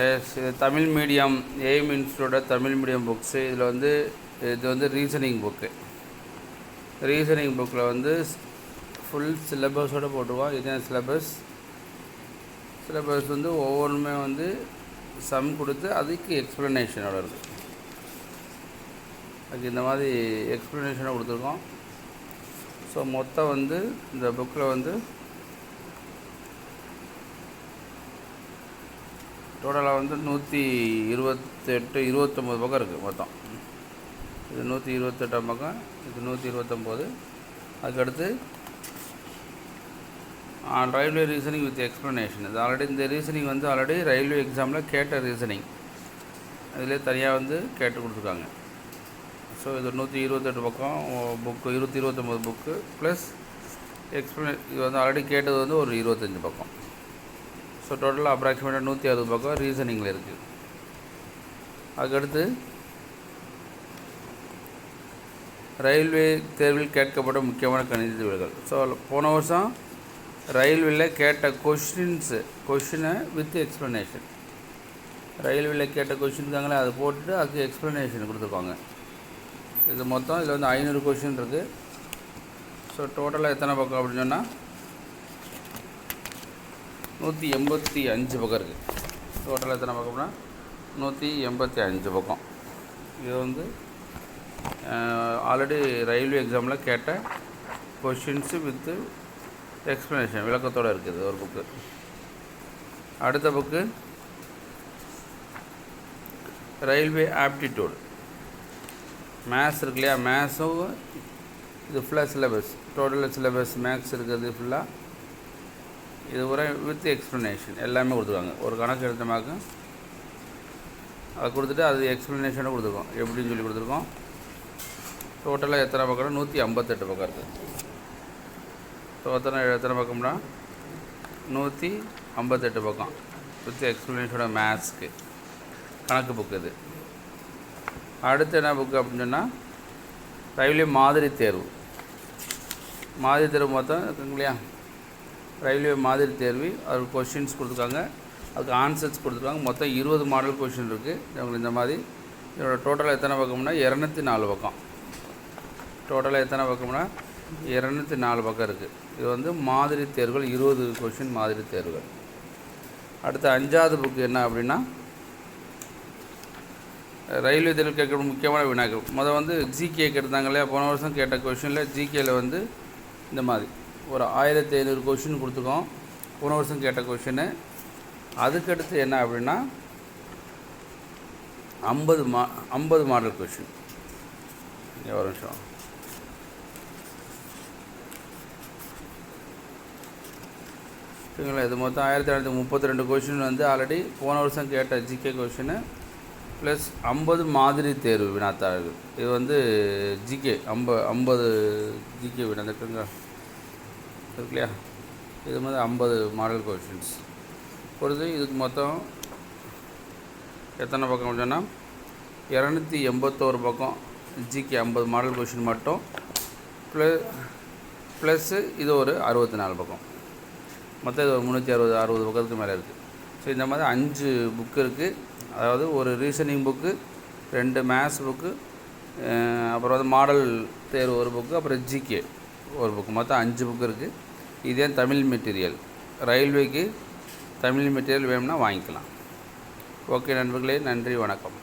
S, இது Tamil medium Aim இன்ஸ்டியூட்டோட Tamil medium books. இதில் வந்து இது வந்து ரீசனிங் புக்கு. ரீசனிங் புக்கில் வந்து ஃபுல் சிலபஸோடு போட்டுருவோம். இதுதான் சிலபஸ். சிலபஸ் வந்து ஒவ்வொன்றுமே வந்து சம் கொடுத்து அதுக்கு எக்ஸ்ப்ளனேஷனோட இருக்குது. அதுக்கு இந்த மாதிரி எக்ஸ்ப்ளனேஷனாக கொடுத்துருக்கோம். ஸோ மொத்தம் வந்து இந்த புக்கில் வந்து டோட்டலாக வந்து 129 பக்கம் இருக்குது மொத்தம். இது 128ஆம் பக்கம், இது 129. அதுக்கடுத்து ரயில்வே ரீசனிங் வித் எக்ஸ்ப்ளனேஷன். இது ஆல்ரெடி இந்த ரீசனிங் வந்து ஆல்ரெடி ரயில்வே எக்ஸாமில் கேட்ட ரீசனிங், அதிலே தனியாக வந்து கேட்டு கொடுத்துருக்காங்க. ஸோ இது 128 பக்கம் புக்கு, 129 புக்கு ப்ளஸ் இது வந்து ஆல்ரெடி கேட்டது வந்து ஒரு 25 பக்கம். ஸோ டோட்டலாக அப்ராக்சிமேட்டாக 160 பக்கம் ரீசனிங்கில் இருக்குது. அதுக்கடுத்து ரயில்வே தேர்வில் கேட்கப்பட்ட முக்கியமான கணித விடைகள். ஸோ போன வருஷம் ரயில்வேயில் கேட்ட கொஷினை வித் எக்ஸ்ப்ளனேஷன், ரயில்வேயில் கேட்ட கொஷின் இருக்காங்களே அதை போட்டுட்டு அதுக்கு எக்ஸ்ப்ளனேஷன் கொடுத்துருக்காங்க. இது மொத்தம் இதில் வந்து 500 கொஷின் இருக்குது. ஸோ டோட்டலாக எத்தனை பக்கம் அப்படின்னு சொன்னால் 185 பக்கம் இருக்குது. டோட்டலாக எத்தனை பக்கம்னா 185 பக்கம். இது வந்து ஆல்ரெடி ரயில்வே எக்ஸாமில் கேட்ட கொஷின்ஸு வித்து எக்ஸ்ப்ளனேஷன் விளக்கத்தோடு இருக்குது ஒரு புக்கு. அடுத்த புக்கு ரயில்வே ஆப்டிடியூட் மேத்ஸ் இருக்கு இல்லையா, மேத்ஸும் இது ஃபுல்லாக சிலபஸ், டோட்டல் சிலபஸ் மேத்ஸ் இருக்குது ஃபுல்லாக. இது ஒரு வித் எக்ஸ்ப்ளனேஷன் எல்லாமே கொடுத்துருக்காங்க. ஒரு கணக்கு எடுத்தமாக்க அதை கொடுத்துட்டு அது எக்ஸ்ப்ளனேஷனை கொடுத்துருக்கோம், எப்படின்னு சொல்லி கொடுத்துருக்கோம். டோட்டலாக எத்தனை பக்கம் 158 பக்கம் இருக்குது. எத்தனை பக்கம்னா 158 பக்கம் வித் எக்ஸ்ப்ளனேஷனோட மேத்ஸ்க்கு கணக்கு புக்கு இது. அடுத்து என்ன புக்கு அப்படின்னு சொன்னால் ரயில்வே மாதிரி தேர்வு. மாதிரி தேர்வு மொத்தம் இருக்குங்க இல்லையா, ரயில்வே மாதிரி தேர்வு. அதுக்கு கொஷின்ஸ் கொடுத்துருக்காங்க, அதுக்கு ஆன்சர்ஸ் கொடுத்துருக்காங்க. மொத்தம் 20 மாடல் கொஷின் இருக்குது உங்களுக்கு. இந்த மாதிரி இதோட டோட்டலாக எத்தனை பக்கம்னா 204 பக்கம். டோட்டலாக எத்தனை பக்கம்னா 204 பக்கம் இருக்குது. இது வந்து மாதிரி தேர்வுகள், 20 கொஷின் மாதிரி தேர்வுகள். அடுத்து 5வது புக்கு என்ன அப்படின்னா ரயில்வே தேர்வு கேட்குற முக்கியமான வினாக்கள். வந்து ஜிகே கேட்டிருந்தாங்க இல்லையா, போன வருஷம் கேட்ட கொஷினில் ஜிகேயில் வந்து இந்த மாதிரி ஒரு 1500 கொஷின் கொடுத்துருக்கோம் போன வருஷம் கேட்ட கொஷின்னு. அதுக்கடுத்து என்ன அப்படின்னா 50 மாடல் கொஷின். ஒரு நிமிஷம், சரிங்களா. இது மொத்தம் 1932 கொஷின் வந்து ஆல்ரெடி போன வருஷம் கேட்ட ஜிகே கொஷின்னு ப்ளஸ் 50 மாதிரி தேர்வு வினாத்தாள்கள். இது வந்து ஜிகே 50 ஜிகே வினாத்துக்குங்க இருக்கு இல்லையா. இது மாதிரி 50 மாடல் கொஷின்ஸ் பொறுத்து இதுக்கு மொத்தம் எத்தனை பக்கம் சொன்னால் 281 பக்கம் ஜிகே 50 மாடல் கொஷின் மட்டும் ப்ளஸ்ஸு இது ஒரு 64 பக்கம். மொத்தம் இது ஒரு 360 பக்கத்துக்கு மேலே இருக்குது. ஸோ இந்த மாதிரி 5 புக்கு இருக்குது. அதாவது ஒரு ரீசனிங் புக்கு, 2 மேத்ஸ் புக்கு, அப்புறம் வந்து மாடல் தேர்வு ஒரு புக்கு, அப்புறம் ஜிகே ஒரு புக்கு, மொத்தம் 5 புக்கு இருக்குது. இதே தமிழ் மெட்டீரியல். ரயில்வேக்கு தமிழ் மெட்டீரியல் வேணும்னா வாங்கிக்கலாம். ஓகே நண்பர்களே, நன்றி, வணக்கம்.